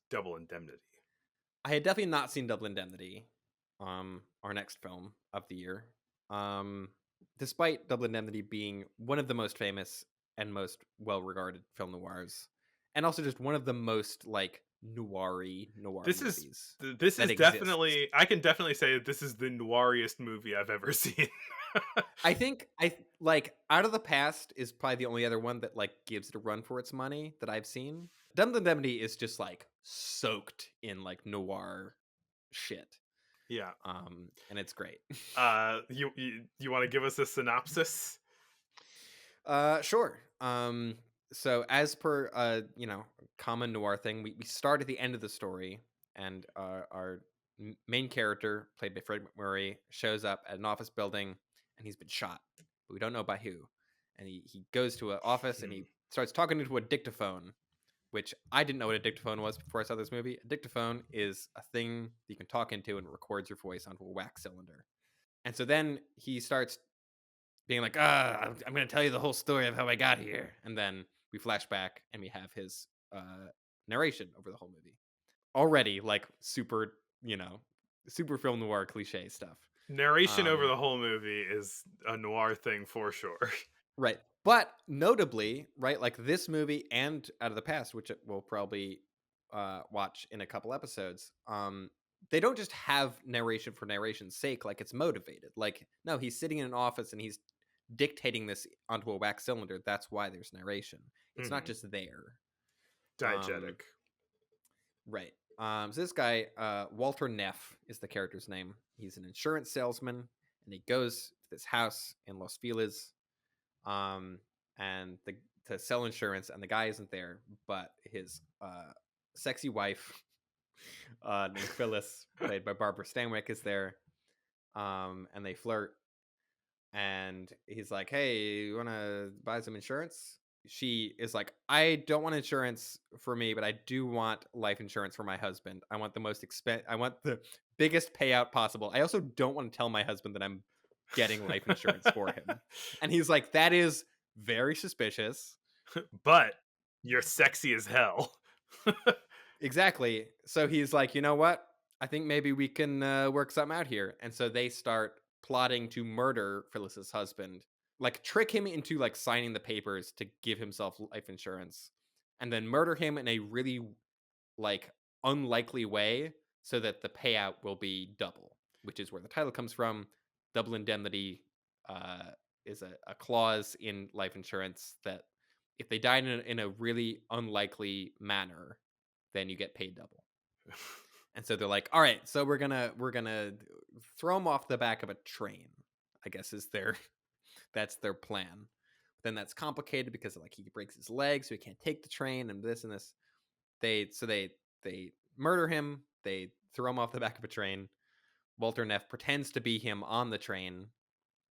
Double Indemnity. I had definitely not seen Double Indemnity, our next film of the year. Um, Despite Double Indemnity being one of the most famous and most well-regarded film noirs, and also just one of the most like noir This is movies this that is exists. definitely, I can definitely say that this is the noiriest movie I've ever seen. I think like Out of the Past is probably the only other one that like gives it a run for its money that I've seen. Double Indemnity is just like soaked in like noir shit. Yeah. And it's great. You want to give us a synopsis? Sure. So as per common noir thing, we start at the end of the story, and our main character, played by Fred McMurray, shows up at an office building, and he's been shot, but we don't know by who. And he goes to an office and Hmm. he starts talking into a dictaphone, which I didn't know what a dictaphone was before I saw this movie. A dictaphone is a thing you can talk into and it records your voice onto a wax cylinder. And so then he starts being like, I'm going to tell you the whole story of how I got here. And then we flash back and we have his narration over the whole movie. Already, like, super film noir cliche stuff. Narration over Um, the whole movie is a noir thing for sure. right. But notably, right, like this movie and Out of the Past, which we'll probably watch in a couple episodes, they don't just have narration for narration's sake, like it's motivated. Like, no, he's sitting in an office and he's dictating this onto a wax cylinder. That's why there's narration. It's not Hmm. just there. Um, Diegetic. right. So this guy, Walter Neff, is the character's name. He's an insurance salesman, and he goes to this house in Los Feliz, um, and to sell insurance. And the guy isn't there, but his sexy wife, named Phyllis, played by Barbara Stanwyck, is there. And they flirt, and he's like, "Hey, you want to buy some insurance?" She is like, "I don't want insurance for me, but I do want life insurance for my husband. I want I want the biggest payout possible. I also don't want to tell my husband that I'm getting life insurance for him." And he's like, "That is very suspicious." But you're sexy as hell. Exactly. So he's like, "You know what? I think maybe we can work something out here." And so they start plotting to murder Phyllis's husband, like trick him into like signing the papers to give himself life insurance, and then murder him in a really like unlikely way so that the payout will be double, which is where the title comes from. Double indemnity uh, is a clause in life insurance that if they die in a really unlikely manner, then you get paid double. And so they're like, all right, so we're gonna throw him off the back of a train, I guess is their that's their plan. Then that's complicated because like he breaks his leg, so he can't take the train and this and this. They murder him. They throw him off the back of a train. Walter Neff pretends to be him on the train,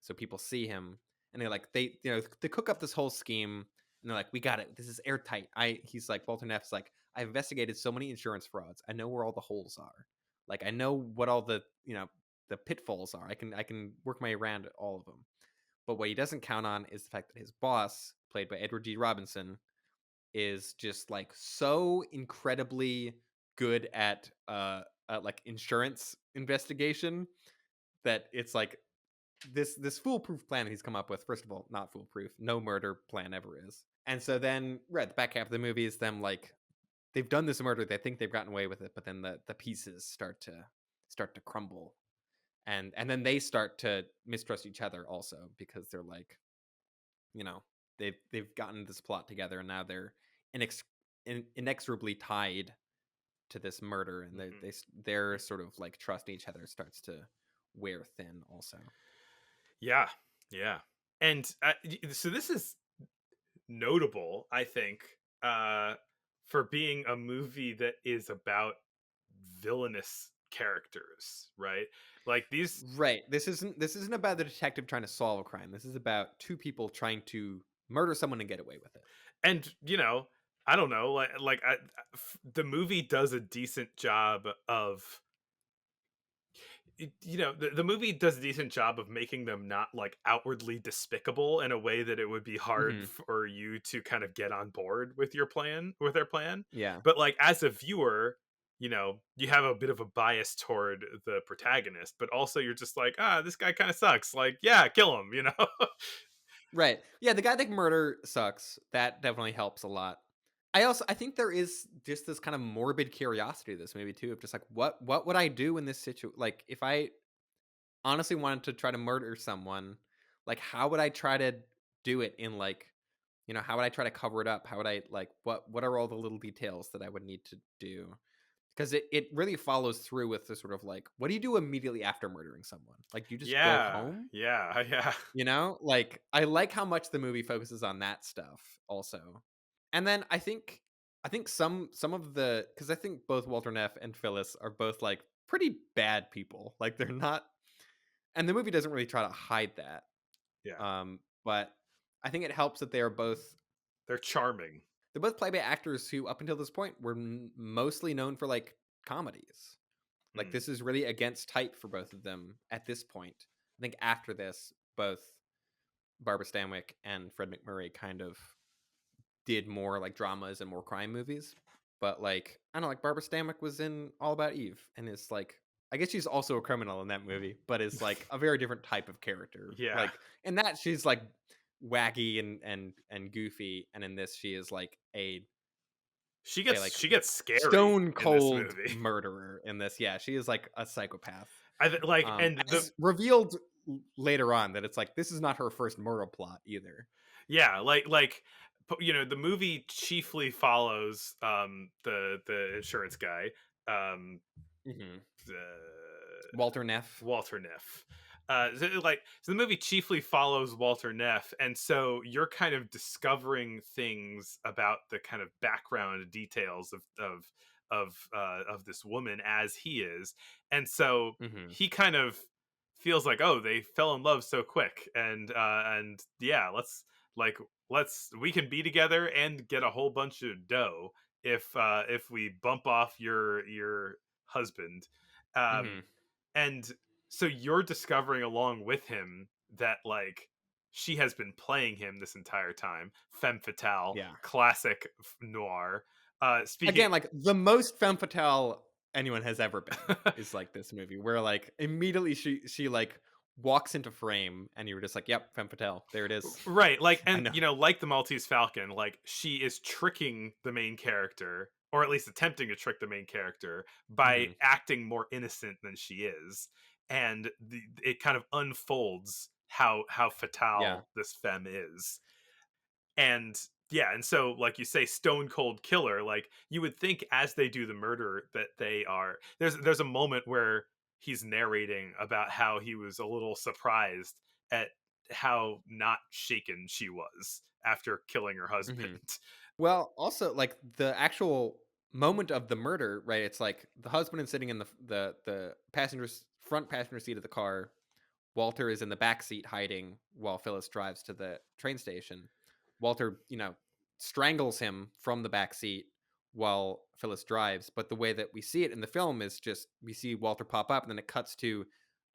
so people see him, and they cook up this whole scheme, and they're like, "We got it. This is airtight." He's like, Walter Neff's like, "I've investigated so many insurance frauds. I know where all the holes are. Like, I know what all the pitfalls are. I can work my way around all of them." But what he doesn't count on is the fact that his boss, played by Edward G. Robinson, is just like so incredibly good at like insurance investigation that it's like this foolproof plan he's come up with. First of all, not foolproof. No murder plan ever is. And so then, right, the back half of the movie is them like they've done this murder. They think they've gotten away with it, but then the pieces start to crumble, and then they start to mistrust each other also because they're like, you know, they've gotten this plot together, and now they're inex- inexorably tied to this murder, and Mhm. their sort of like trusting each other starts to wear thin also. Yeah, yeah. And so this is notable, I think, uh, for being a movie that is about villainous characters, right? Like these, Right. This isn't about the detective trying to solve a crime. This is about two people trying to murder someone and get away with it. and I don't know, the movie does a decent job of the movie does a decent job of making them not like outwardly despicable in a way that it would be hard Hmm. for you to kind of get on board with their plan, Yeah. but like as a viewer you have a bit of a bias toward the protagonist, but also you're just like, ah, this guy kind of sucks. Like, yeah, kill him. Right. Yeah, the guy that can murder sucks. That definitely helps a lot. I think there is just this kind of morbid curiosity to this movie too, of just like what would I do in this situation? Like if I honestly wanted to try to murder someone, like how would I try to do it in like, how would I try to cover it up? How would I like what are all the little details that I would need to do? Because it really follows through with the sort of like, what do you do immediately after murdering someone? Like, do you just go Yeah, home? yeah, yeah, Like, I like how much the movie focuses on that stuff also. And then I think some of the because I think both Walter Neff and Phyllis are both, like, pretty bad people. Like, they're not and the movie doesn't really try to hide that. yeah. But I think it helps that They're charming. they're both played by actors who, up until this point, were mostly known for, like, comedies. Like, Mm. this is really against type for both of them at this point. I think after this, both Barbara Stanwyck and Fred McMurray kind of did more like dramas and more crime movies. But like, I don't know, like Barbara Stanwyck was in All About Eve and is like, I guess she's also a criminal in that movie, but is like a very different type of character. Yeah. Like in that she's like wacky and goofy, and in this she is like She a gets like she gets scary stone in this cold movie. murderer in this. Yeah, she is like a psychopath. And the As revealed later on that it's like this is not her first murder plot either. yeah, the movie chiefly follows the insurance guy, um Hmm. the Walter Neff. Walter Neff. So the movie chiefly follows Walter Neff, and so you're kind of discovering things about the kind of background details of this woman as he is, and so Hmm. he kind of feels like, oh, they fell in love so quick, and yeah, let's we can be together and get a whole bunch of dough if we bump off your husband. Um, Hmm. and so you're discovering along with him that like she has been playing him this entire time. Femme fatale, Yeah. classic noir. Speaking Again, like the most femme fatale anyone has ever been is like this movie where like immediately she like walks into frame and you were just like, yep, femme fatale. There it is. right, like, I and know. like the Maltese Falcon, like she is tricking the main character, or at least attempting to trick the main character by Hmm. acting more innocent than she is, and it kind of unfolds how Yeah. fatale this femme is. And yeah, and so like you say, stone cold killer, like you would think as they do the murder that they are, there's a moment where he's narrating about how he was a little surprised at how not shaken she was after killing her husband. Hmm. Well, also like the actual moment of the murder, right? It's like the husband is sitting in the passenger's front passenger seat of the car. Walter is in the back seat hiding while Phyllis drives to the train station. Walter, strangles him from the back seat while Phyllis drives. But the way that we see it in the film is just we see Walter pop up and then it cuts to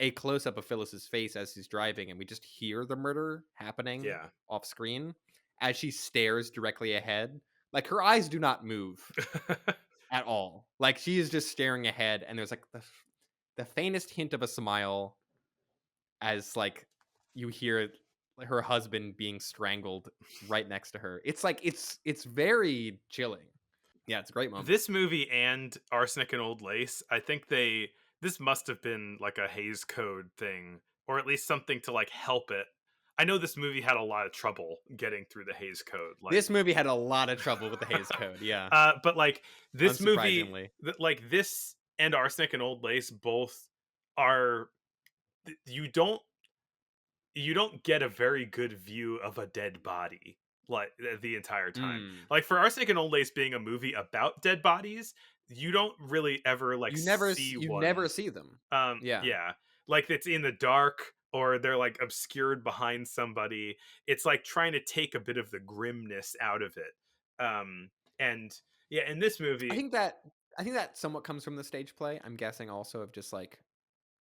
a close up of Phyllis's face as he's driving, and we just hear the murder happening Yeah. off screen as she stares directly ahead. Like her eyes do not move at all. Like she is just staring ahead, and there's like the faintest hint of a smile as like you hear her husband being strangled right next to her. It's like it's very chilling. Yeah, it's a great moment. This movie and Arsenic and Old Lace, I think this must have been like a Hays Code thing, or at least something to like help it. I know this movie had a lot of trouble getting through the Hays Code, like This movie had a lot of trouble with the Hays Code. Yeah, but like this movie, unsurprisingly. like this and Arsenic and Old Lace both are you don't get a very good view of a dead body like the entire time. Mm. Like for Arsenic and Old Lace being a movie about dead bodies, you don't really ever like see You one. never see them. Yeah. Yeah, like it's in the dark or they're like obscured behind somebody. It's like trying to take a bit of the grimness out of it. And yeah, in this I movie, think that I think that somewhat comes from the stage play. I'm guessing also of just like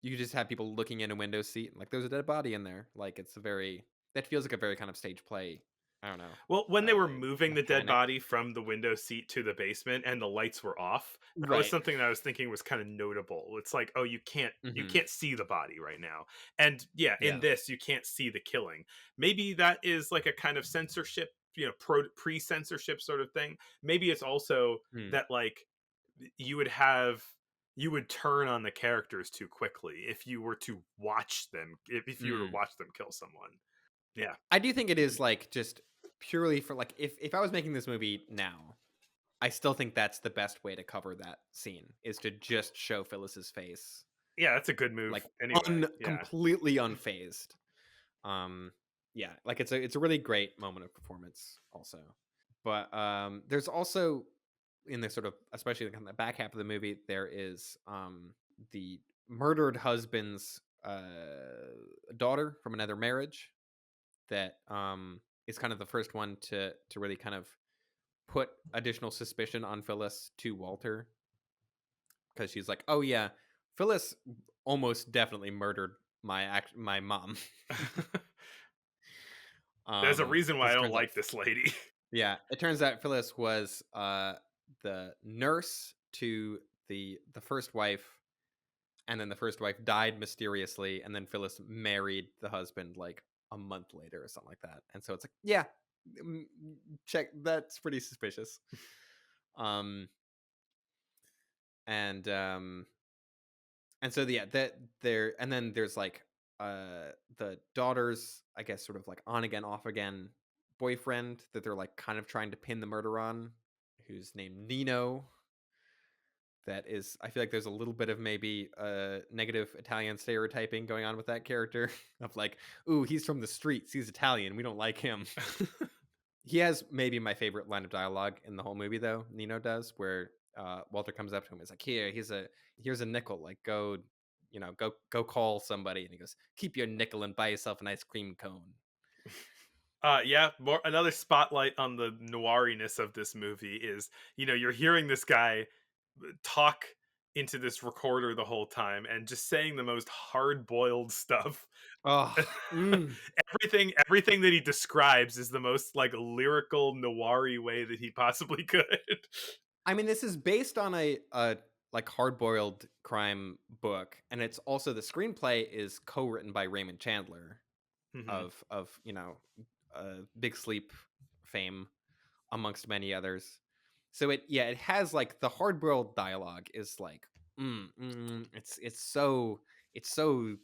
you just have people looking in a window seat and like there's a dead body in there. Like it's a very that feels like a very kind of stage play. I don't know, Well, when they were moving the dead mechanic. body from the window seat to the basement and the lights were off, that was Right. something that I was thinking was kind of notable. It's like, oh, you Mhm. can't see the body right now. And yeah, in Yeah. this you can't see the killing. Maybe that is like a kind of censorship, pre-censorship sort of thing. Maybe it's also Mm. that like you would have you would turn on the characters too quickly if you were to watch them if you were to Mm. watch them kill someone. Yeah. I do think it is, like, just purely for, like, if I was making this movie now, I still think that's the best way to cover that scene, is to just show Phyllis's face, Yeah, that's a good move like, anyway. Yeah. completely unfazed. Um, yeah, like, it's a really great moment of performance also. But, there's also in the sort of especially, like, on the back half of the movie, there is, the murdered husband's, daughter from another marriage that, is kind of the first one to really kind of put additional suspicion on Phyllis to Walter, because she's like, "Oh, yeah, Phyllis almost definitely murdered my mom." There's a reason why Because I it don't turns out like this lady. yeah, it turns out Phyllis was, the nurse to the first wife, and then the first wife died mysteriously, and then Phyllis married the husband, like, a month later or something like that, and so it's like, yeah, mm, check that's pretty suspicious. Um, and, um and so, yeah, that there and then there's, like, the daughter's, I guess, sort of, like, on again, off again boyfriend that they're, like, kind of trying to pin the murder on, who's named Nino. That is I feel like there's a little bit of maybe, negative Italian stereotyping going on with that character of, like, "Ooh, he's from the streets, he's Italian, we don't like him." He has maybe my favorite line of dialogue in the whole movie, though, Nino does, where, Walter comes up to him, he's like, "Here, here's a nickel, like, go call somebody," and he goes, "Keep your nickel and buy yourself an ice cream cone." Yeah, more another spotlight on the noiriness of this movie is, you're hearing this guy talk into this recorder the whole time and just saying the most hard-boiled stuff. Oh, mm. Everything that he describes is the most like lyrical noir way that he possibly could. I mean, this is based on a like, hard-boiled crime book, and it's also the screenplay is co-written by Raymond Chandler Mhm. of Big Sleep fame, amongst many others. So it has, like, the hard-boiled dialogue is like, it's so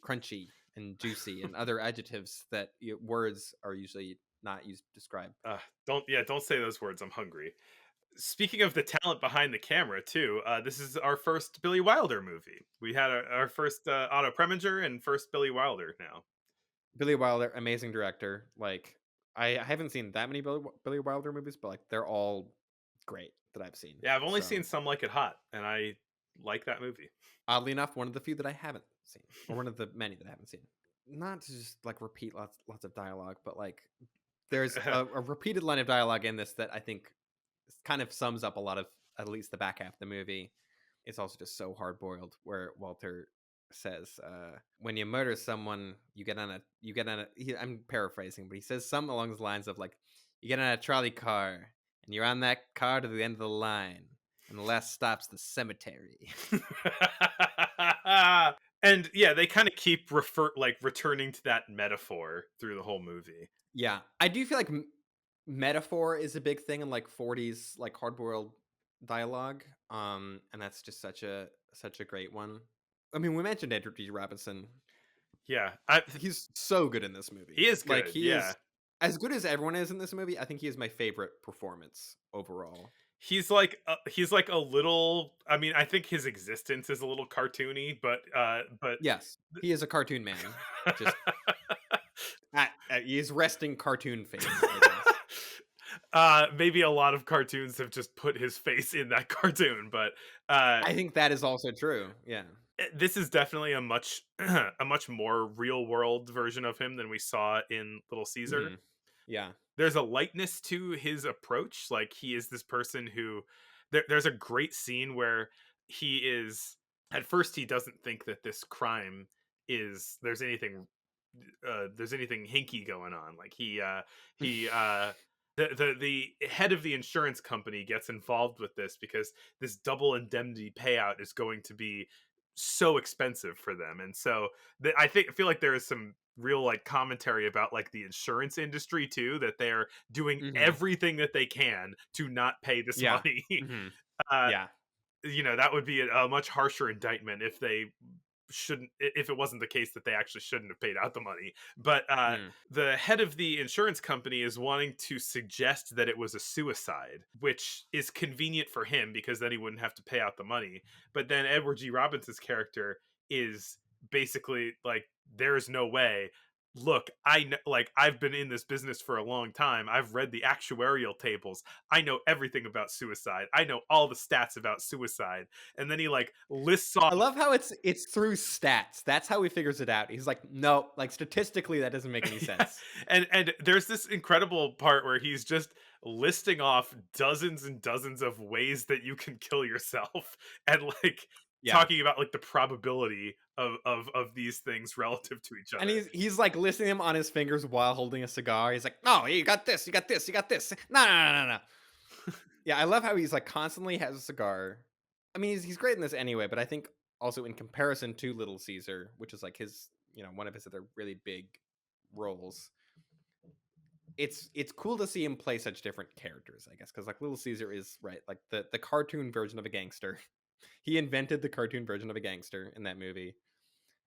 crunchy and juicy and other adjectives that words are usually not used to describe. Don't say those words. I'm hungry. Speaking of the talent behind the camera, too, this is our first Billy Wilder movie. We had our first Otto Preminger and first Billy Wilder now. Billy Wilder, amazing director. Like, I haven't seen that many Billy Wilder movies, but, like, they're all great that I've seen. Yeah, I've only So seen Some Like It Hot, and I like that movie. oddly enough, one of the few that I haven't seen, or one of the many that I haven't seen. Not to just, like, repeat lots of dialogue, but, like, there's a repeated line of dialogue in this that I think kind of sums up a lot of at least the back half of the movie. It's also just so hard boiled, where Walter says, "When you murder someone, I'm paraphrasing, but he says something along the lines of, like, you get on a trolley car, and you're on that car to the end of the line, and the last stop's the cemetery." And yeah, they kind of keep returning to that metaphor through the whole movie. Yeah, I do feel like metaphor is a big thing in, like, 40s, like, hard-boiled dialogue, and that's just such a great one. I mean, we mentioned Edward G. Robinson. Yeah, He's so good in this he movie. is Like, good. he Yeah, is as good as everyone is in this movie. I think he is my favorite performance overall. he's like a little. I mean, I think his existence is a little cartoony, but Yes, he is a cartoon man. Just he is resting cartoon face, I guess. maybe a lot of cartoons have just put his face in that cartoon, but uh, I think that is also true. Yeah. this is definitely a much a much more real world version of him than we saw in Little Caesar. Mhm. Yeah. There's a lightness to his approach. Like he is this person who there's a great scene where he is at first he doesn't think that this crime is there's anything hinky going on. Like he the head of the insurance company gets involved with this because this double indemnity payout is going to be so expensive for them. And so I feel like there is some real like commentary about like the insurance industry too, that they're doing Mhm. everything that they can to not pay this Yeah. money. Mhm. uh Yeah. that would be a much harsher indictment if they shouldn't, if it wasn't the case that they actually shouldn't have paid out the money. But Mm. the head of the insurance company is wanting to suggest that it was a suicide, which is convenient for him because then he wouldn't have to pay out the money. But then Edward G. Robinson's character is basically like, there is no way. Look, I know, like, I've been in this business for a long time. I've read the actuarial tables. I know everything about suicide. I know all the stats about suicide. And then he like lists off. I love how it's through stats. That's how he figures it out. He's like, "No, like statistically that doesn't make any Yeah, sense." and there's this incredible part where he's just listing off dozens and dozens of ways that you can kill yourself, and like Yeah. talking about like the probability of these things relative to each And other. he's like listing them on his fingers while holding a cigar. He's like, "No, you got this, you got this, you got this. No, no, no, no, no." Yeah, I love how he's like constantly has a cigar. I mean, he's great in this anyway, but I think also in comparison to Little Caesar, which is like his, one of his other really big roles, it's cool to see him play such different characters, I guess, because like Little Caesar is right, like the cartoon version of a gangster. He invented the cartoon version of a gangster in that movie.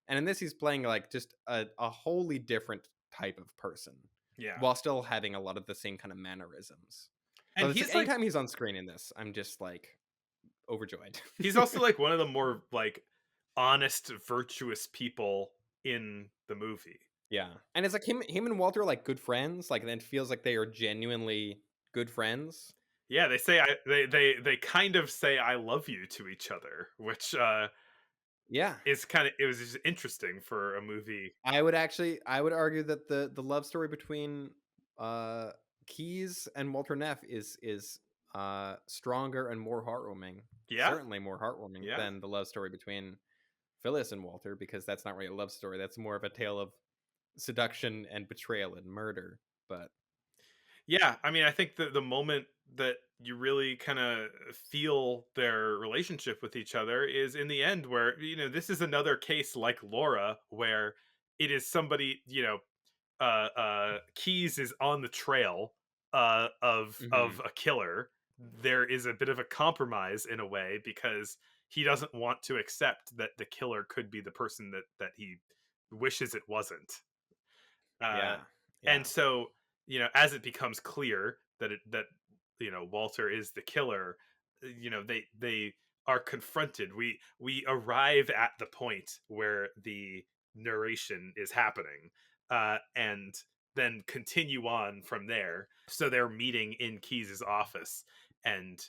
And in this, he's playing like just a wholly different type of person Yeah, while still having a lot of the same kind of mannerisms. So and it's like he's like, anytime he's on screen in this, I'm just like overjoyed. he's also like one of the more like honest, virtuous people in the movie. Yeah. And it's like him and Walter are like good friends. Like then it feels like they are genuinely good friends. Yeah, they kind of say "I love you" to each other, which Yeah. is kind of, it was just interesting for a movie. I would argue that the love story between uh Keys and Walter Neff is stronger and more heartwarming. Yeah, Certainly more heartwarming yeah, than the love story between Phyllis and Walter, because that's not really a love story. That's more of a tale of seduction and betrayal and murder. But yeah. I mean, I think that the moment that you really kind of feel their relationship with each other is in the end, where this is another case like Laura, where it is somebody, Keys is on the trail of mhm, a killer. There is a bit of a compromise in a way because he doesn't want to accept that the killer could be the person that he wishes it wasn't. Uh, yeah, and yeah, so, as it becomes clear that Walter is the killer, they are confronted. We arrive at the point where the narration is happening, and then continue on from there. So they're meeting in Keyes's office, and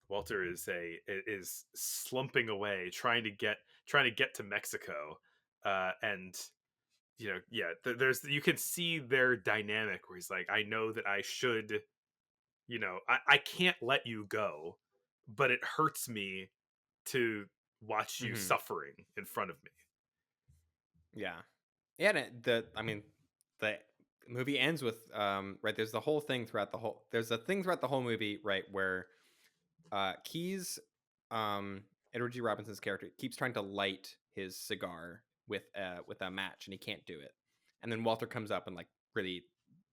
Walter is slumping away, trying to get to Mexico, and yeah, there's, you can see their dynamic where he's like, I know that I should, I can't let you go, but it hurts me to watch you mhm, suffering in front of me. yeah, yeah. And I mean, the movie ends with right. There's the whole thing throughout the whole. There's a thing throughout the whole movie, right, where Keys, um, Edward G. Robinson's character keeps trying to light his cigar with a match, and he can't do it. And then Walter comes up and like really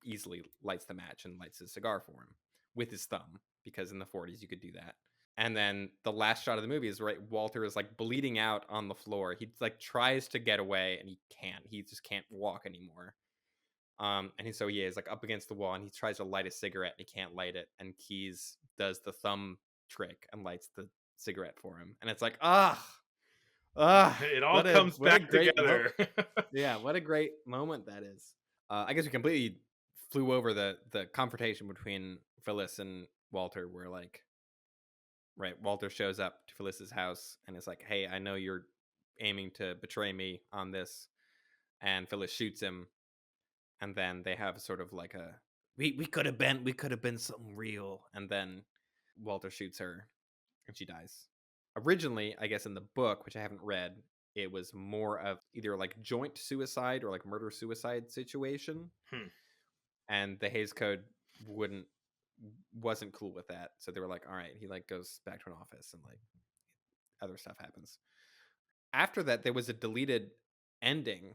easily lights the match and lights his cigar for him with his thumb, because in the 40s you could do that. And then the last shot of the movie is right. Walter is like bleeding out on the floor. He like tries to get away and he can't. He just can't walk anymore. So yeah, he's like up against the wall and he tries to light a cigarette and he can't light it. And Keys does the thumb trick and lights the cigarette for him. And it's like, It all comes what a back great together. yeah, what a great moment that is. I guess we completely flew over the confrontation between Phyllis and Walter, where like right, Walter shows up to Phyllis's house and is like, "Hey, I know you're aiming to betray me on this," and Phyllis shoots him, and then they have sort of like a we could have been something real, and then Walter shoots her and she dies. Originally, I guess in the book, which I haven't read, it was more of either like joint suicide or like murder suicide situation, Hmm. and the Hayes Code wouldn't. wasn't cool with that. So they were like, all right, he like goes back to an office and like other stuff happens. After that, there was a deleted ending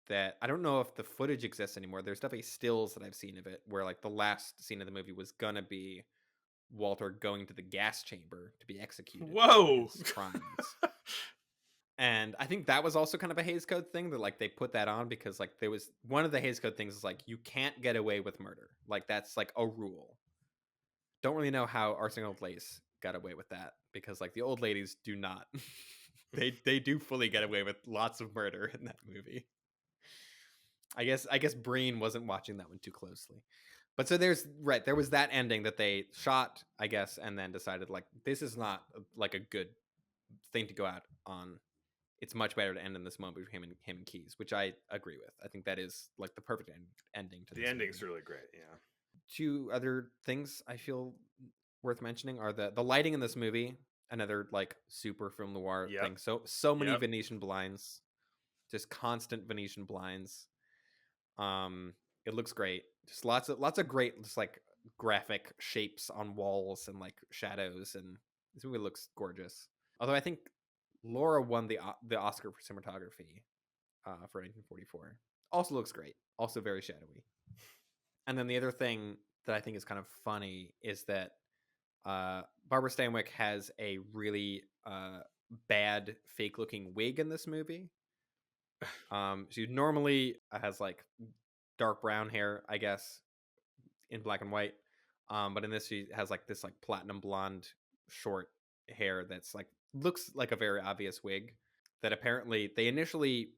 that I don't know if the footage exists anymore. There's definitely stills that I've seen of it where like the last scene of the movie was gonna be Walter going to the gas chamber to be executed for Whoa. his crimes. And I think that was also kind of a Hays Code thing that like they put that on because like there was one of the Hays Code things is like you can't get away with murder. Like that's like a rule. Don't really know how Arsene Old Lace got away with that because like the old ladies do not. They do fully get away with lots of murder in that movie. I guess Breen wasn't watching that one too closely. But so there's right, there was that ending that they shot, I guess, and then decided like this is not like a good thing to go out on. It's much better to end in this moment between him and Keys, which I agree with. I think that is like the perfect ending to The this ending's movie. really great. Yeah. Two other things I feel worth mentioning are the lighting in this movie, another like super film noir Yep. thing. So many Yep. Venetian blinds, just constant Venetian blinds. Um, it looks great. Just lots of great, just like graphic shapes on walls and like shadows, and this movie looks gorgeous. Although I think Laura won the Oscar for cinematography for 1944. Also looks great. Also very shadowy. And then the other thing that I think is kind of funny is that Barbara Stanwyck has a really bad fake looking wig in this movie. She normally has like dark brown hair, I guess, in black and white. But in this, she has like this like platinum blonde short hair that's like looks like a very obvious wig. That apparently they initially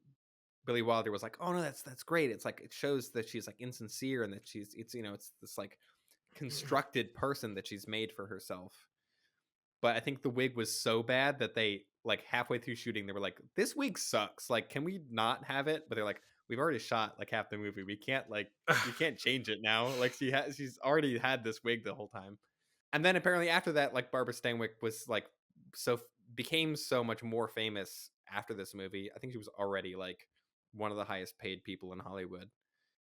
Billy Wilder was like, "Oh no, that's great. It's like it shows that she's like insincere and that it's this like constructed person that she's made for herself." But I think the wig was so bad that they like halfway through shooting they were like, "This wig sucks. Like, can we not have it?" But they're like, "We've already shot like half the movie. We can't change it now. Like she's already had this wig the whole time." And then apparently after that, like Barbara Stanwyck was like so became so much more famous after this movie. I think she was already like one of the highest paid people in Hollywood.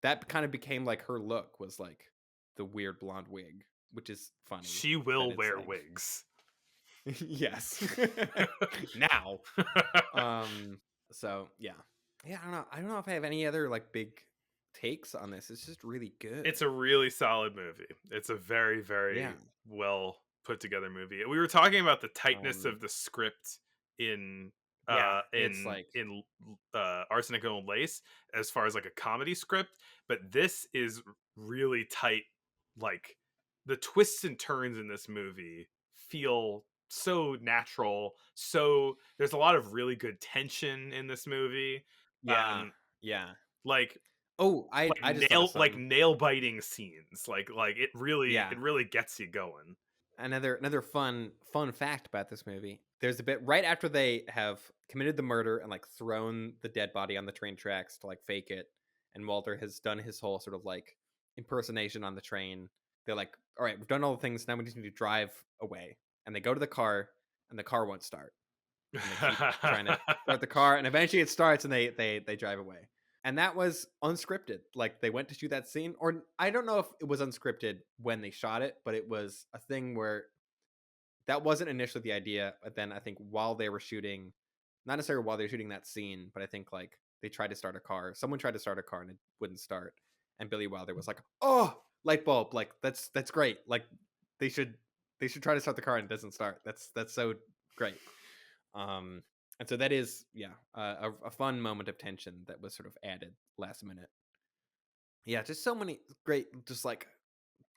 That kind of became like her look was like the weird blonde wig, which is funny She that will it's wear like wigs. yes. Now. Um so yeah. Yeah, I don't know. I don't know if I have any other like big takes on this. It's just really good. It's a really solid movie. It's a very, Yeah. very well put together movie. We were talking about the tightness Um of the script in yeah, uh it's in like in Arsenic and Lace as far as like a comedy script, but this is really tight. Like the twists and turns in this movie feel so natural. So there's a lot of really good tension in this movie. yeah. Um Yeah. like Oh, I just thought of like something. nail biting scenes. Like Yeah. it really gets you going. Another fun fact about this movie. There's a bit right after they have committed the murder and like thrown the dead body on the train tracks to like fake it, and Walter has done his whole sort of like impersonation on the train. They're like, "All right, we've done all the things. Now we just need to drive away." And they go to the car, and the car won't start. And they keep trying to start the car, and eventually it starts, and they drive away. And that was unscripted. Like they went to shoot that scene, or I don't know if it was unscripted when they shot it, but it was a thing where that wasn't initially the idea. But then I think while they were shooting, not necessarily while they were shooting that scene, but I think like they tried to start a car. Someone tried to start a car and it wouldn't start. And Billy Wilder was like, "Oh, light bulb! Like that's great. Like they should they should try to start the car and it doesn't start. That's so great." Um, and so that is a fun moment of tension that was sort of added last minute. Yeah, just so many great just like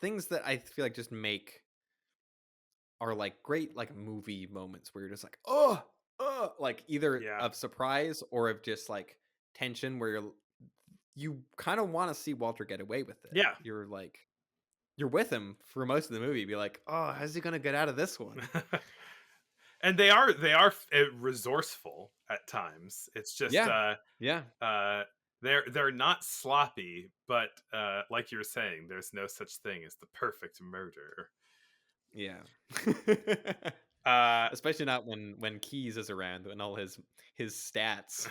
things that I feel like just make are like great like movie moments where you're just like, oh, like either Yeah. of surprise or of just like tension where you kind of want to see Walter get away with it. Yeah. You're like you're with him for most of the movie. Be like, oh, how's he gonna get out of this one? And they are resourceful at times. It's just Yeah, yeah, uh they're not sloppy, but like you were saying, there's no such thing as the perfect murder. yeah. Uh Especially not when Keys is around and all his stats.